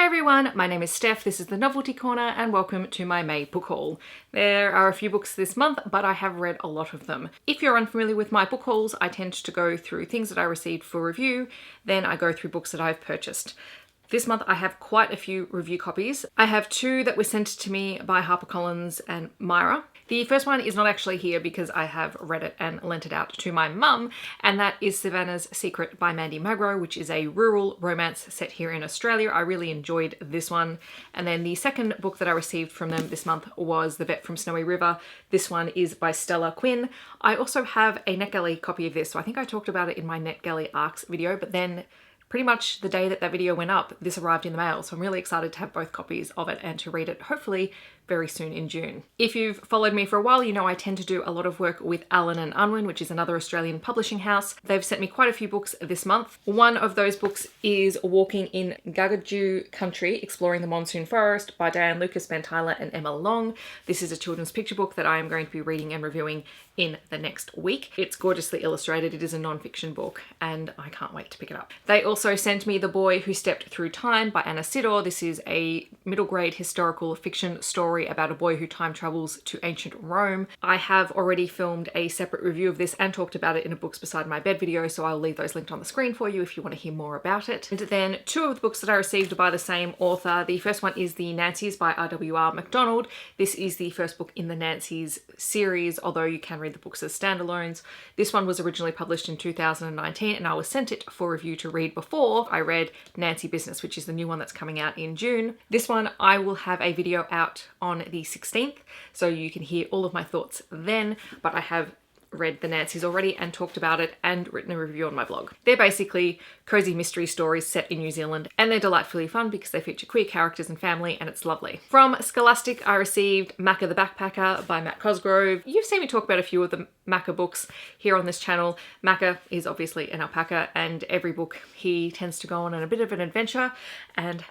everyone, my name is Steph, this is the Novelty Corner and welcome to my May book haul. There are a few books this month, but I have read a lot of them. If you're unfamiliar with my book hauls, I tend to go through things that I received for review, then I go through books that I've purchased. This month I have quite a few review copies. I have two that were sent to me by HarperCollins and Myra. The first one is not actually here because I have read it and lent it out to my mum, and that is Savannah's Secret by Mandy Magro, which is a rural romance set here in Australia. I really enjoyed this one. And then the second book that I received from them this month was The Vet from Snowy River. This one is by Stella, Quinn. I also have a NetGalley copy of this, so I think I talked about it in my NetGalley Arcs video, but then pretty much the day that that video went up, this arrived in the mail, so I'm really excited to have both copies of it and to read it, hopefully very soon in June. If you've followed me for a while, you know I tend to do a lot of work with Allen & Unwin, which is another Australian publishing house. They've sent me quite a few books this month. One of those books is Walking in Gagudju Country, Exploring the Monsoon Forest by Diane, Lucas, Ben Tyler and Emma Long. This is a children's picture book that I am going to be reading and reviewing in the next week. It's gorgeously illustrated. It is a non-fiction book and I can't wait to pick it up. They also sent me The Boy Who Stepped Through Time by Anna Ciddor. This is a middle grade historical fiction story about a boy who time travels to ancient Rome. I have already filmed a separate review of this and talked about it in a Books Beside My Bed video, so I'll leave those linked on the screen for you if you want to hear more about it. And then two of the books that I received are by the same author. The first one is The Nancies by R.W.R. McDonald. This is the first book in the Nancies series, although you can read the books as standalones. This one was originally published in 2019 and I was sent it for review to read before I read Nancy Business, which is the new one that's coming out in June. This one I will have a video out on the 16th, so you can hear all of my thoughts then, but I have read the Nancies already and talked about it and written a review on my blog. They're basically cozy mystery stories set in New Zealand and they're delightfully fun because they feature queer characters and family and it's lovely. From Scholastic I received Macca the Backpacker by Matt Cosgrove. You've seen me talk about a few of the Macca books here on this channel. Macca is obviously an alpaca and every book he tends to go on a bit of an adventure and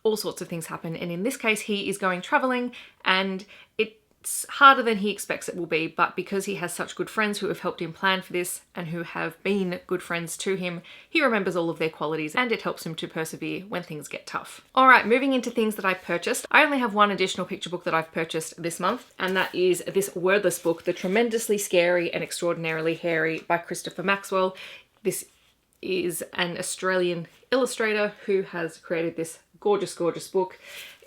all sorts of things happen, and in this case he is going traveling and it's harder than he expects it will be, but because he has such good friends who have helped him plan for this and who have been good friends to him, he remembers all of their qualities and it helps him to persevere when things get tough. Alright, moving into things that I purchased. I only have one additional picture book that I've purchased this month, and that is this wordless book, The Tremendously Scary and Extraordinarily Hairy by Christopher Maxwell. This is an Australian illustrator who has created this gorgeous, gorgeous book.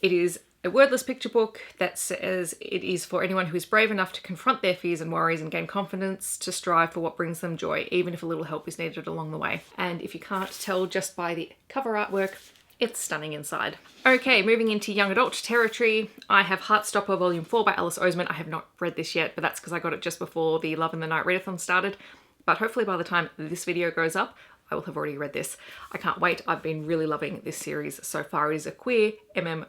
It is a wordless picture book that says it is for anyone who is brave enough to confront their fears and worries and gain confidence to strive for what brings them joy, even if a little help is needed along the way. And if you can't tell just by the cover artwork, it's stunning inside. Okay, moving into young adult territory, I have Heartstopper Volume 4 by Alice Oseman. I have not read this yet, but that's because I got it just before the Love in the Night readathon started. But hopefully by the time this video goes up, I will have already read this. I can't wait. I've been really loving this series so far. It is a queer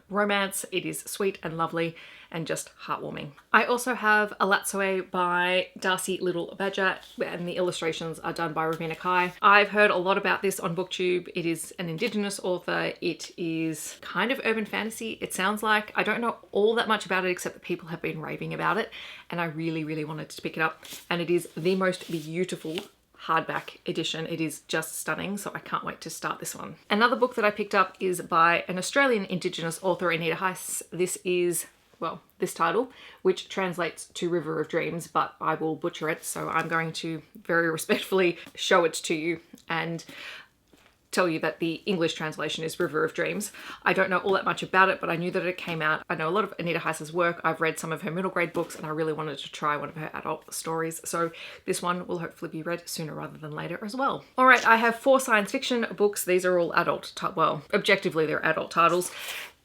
romance. It is sweet and lovely and just heartwarming. I also have Elatsoe by Darcie Little Badger, and the illustrations are done by Ravina Kai. I've heard a lot about this on BookTube. It is an Indigenous author. It is kind of urban fantasy, it sounds like. I don't know all that much about it except that people have been raving about it and I really, really wanted to pick it up, and it is the most beautiful hardback edition. It is just stunning, so I can't wait to start this one. Another book that I picked up is by an Australian Indigenous author, Anita Heiss. This is, well, this title, which translates to River of Dreams, but I will butcher it, so I'm going to very respectfully show it to you and tell you that the English translation is River of Dreams. I don't know all that much about it, but I knew that it came out. I know a lot of Anita Heiss's work. I've read some of her middle grade books and I really wanted to try one of her adult stories. So this one will hopefully be read sooner rather than later as well. All right, I have 4 science fiction books. These are all adult, well, objectively they're adult titles.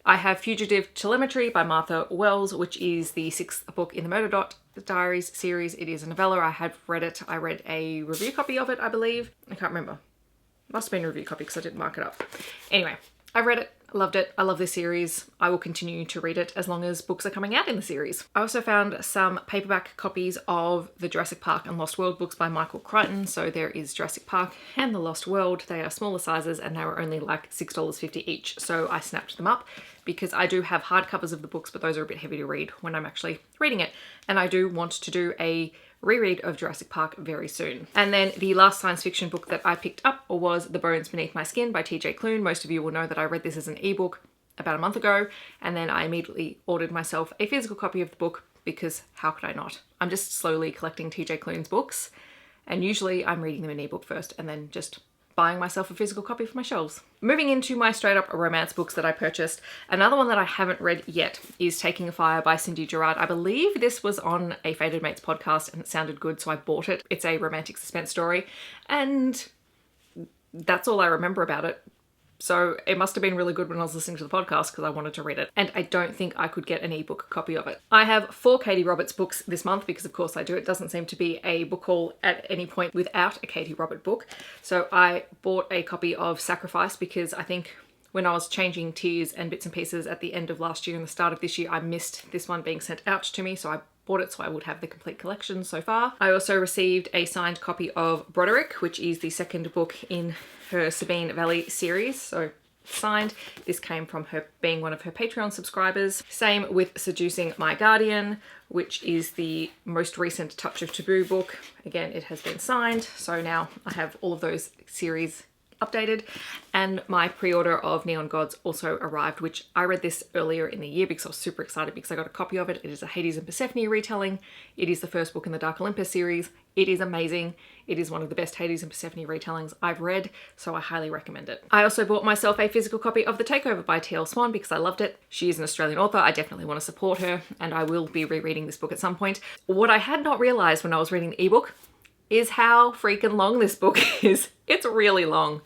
I have Fugitive Telemetry by Martha Wells, which is the 6th book in the Murder Dot Diaries series. It is a novella. I have read it. I read a review copy of it, I believe. I can't remember. Must have been a review copy because I didn't mark it up. Anyway, I read it, loved it. I love this series. I will continue to read it as long as books are coming out in the series. I also found some paperback copies of the Jurassic Park and Lost World books by Michael Crichton. So there is Jurassic Park and the Lost World. They are smaller sizes and they were only like $6.50 each. So I snapped them up because I do have hardcovers of the books, but those are a bit heavy to read when I'm actually reading it. And I do want to do a reread of Jurassic Park very soon. And then the last science fiction book that I picked up was The Bones Beneath My Skin by TJ Klune. Most of you will know that I read this as an ebook about a month ago, and then I immediately ordered myself a physical copy of the book because how could I not? I'm just slowly collecting TJ Klune's books, and usually I'm reading them in ebook first and then just buying myself a physical copy for my shelves. Moving into my straight up romance books that I purchased, another one that I haven't read yet is Taking a Fire by Cindy Gerard. I believe this was on a Fated Mates podcast and it sounded good, so I bought it. It's a romantic suspense story, and that's all I remember about it. So it must have been really good when I was listening to the podcast because I wanted to read it. And I don't think I could get an ebook copy of it. I have 4 Katee Roberts books this month because of course I do. It doesn't seem to be a book haul at any point without a Katee Robert book. So I bought a copy of Sacrifice because I think when I was changing tiers and bits and pieces at the end of last year and the start of this year, I missed this one being sent out to me. So I bought it so I would have the complete collection so far. I also received a signed copy of Broderick, which is the second book in her Sabine Valley series, so signed. This came from her being one of her Patreon subscribers. Same with Seducing My Guardian, which is the most recent Touch of Taboo book. Again, it has been signed, so now I have all of those series updated. And my pre-order of Neon Gods also arrived, which I read this earlier in the year because I was super excited because I got a copy of it. It is a Hades and Persephone retelling. It is the first book in the Dark Olympus series. It is amazing. It is one of the best Hades and Persephone retellings I've read, so I highly recommend it. I also bought myself a physical copy of The Takeover by T.L. Swan because I loved it. She is an Australian author. I definitely want to support her, and I will be rereading this book at some point. What I had not realized when I was reading the ebook is how freaking long this book is. It's really long,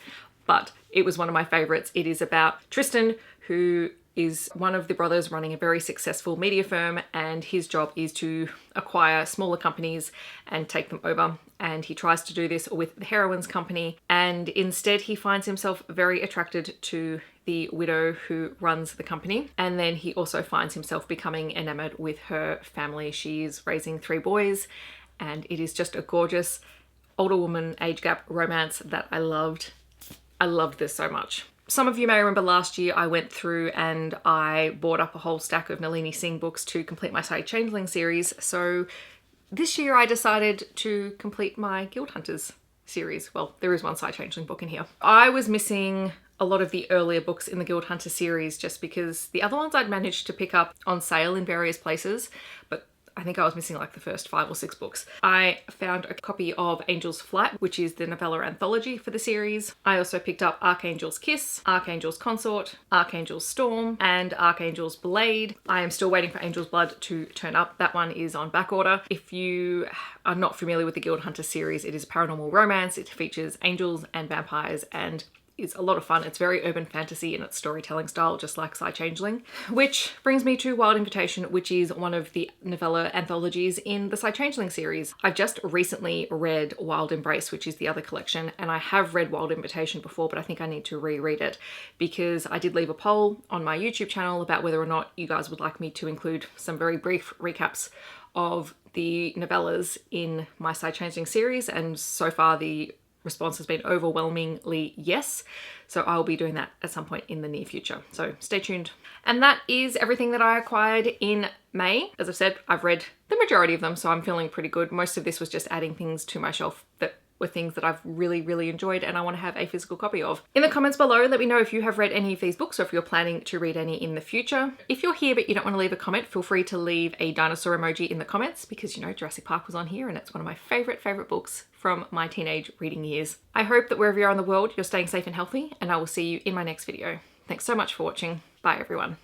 but it was one of my favorites. It is about Tristan, who is one of the brothers running a very successful media firm, and his job is to acquire smaller companies and take them over. And he tries to do this with the heroine's company, and instead he finds himself very attracted to the widow who runs the company. And then he also finds himself becoming enamored with her family. She's raising 3 boys, and it is just a gorgeous older woman age gap romance that I loved. I loved this so much. Some of you may remember last year I went through and I bought up a whole stack of Nalini Singh books to complete my Side Changeling series. So this year I decided to complete my Guild Hunters series. Well, there is one Side Changeling book in here. I was missing a lot of the earlier books in the Guild Hunter series just because the other ones I'd managed to pick up on sale in various places, but I think I was missing like the first 5 or 6 books. I found a copy of Angel's Flight, which is the novella anthology for the series. I also picked up Archangel's Kiss, Archangel's Consort, Archangel's Storm, and Archangel's Blade. I am still waiting for Angel's Blood to turn up. That one is on back order. If you are not familiar with the Guild Hunter series, it is a paranormal romance. It features angels and vampires and is a lot of fun. It's very urban fantasy in its storytelling style, just like Side Changeling. Which brings me to Wild Invitation, which is one of the novella anthologies in the Side Changeling series. I've just recently read Wild Embrace, which is the other collection, and I have read Wild Invitation before, but I think I need to reread it because I did leave a poll on my YouTube channel about whether or not you guys would like me to include some very brief recaps of the novellas in my Side Changeling series, and so far the response has been overwhelmingly yes. So I'll be doing that at some point in the near future. So stay tuned. And that is everything that I acquired in May. As I've said, I've read the majority of them, so I'm feeling pretty good. Most of this was just adding things to my shelf that were things that I've really enjoyed and I want to have a physical copy of. In the comments below, let me know if you have read any of these books or if you're planning to read any in the future. If you're here but you don't want to leave a comment, feel free to leave a dinosaur emoji in the comments because, you know, Jurassic Park was on here and it's one of my favorite books from my teenage reading years. I hope that wherever you are in the world, you're staying safe and healthy, and I will see you in my next video. Thanks so much for watching. Bye everyone.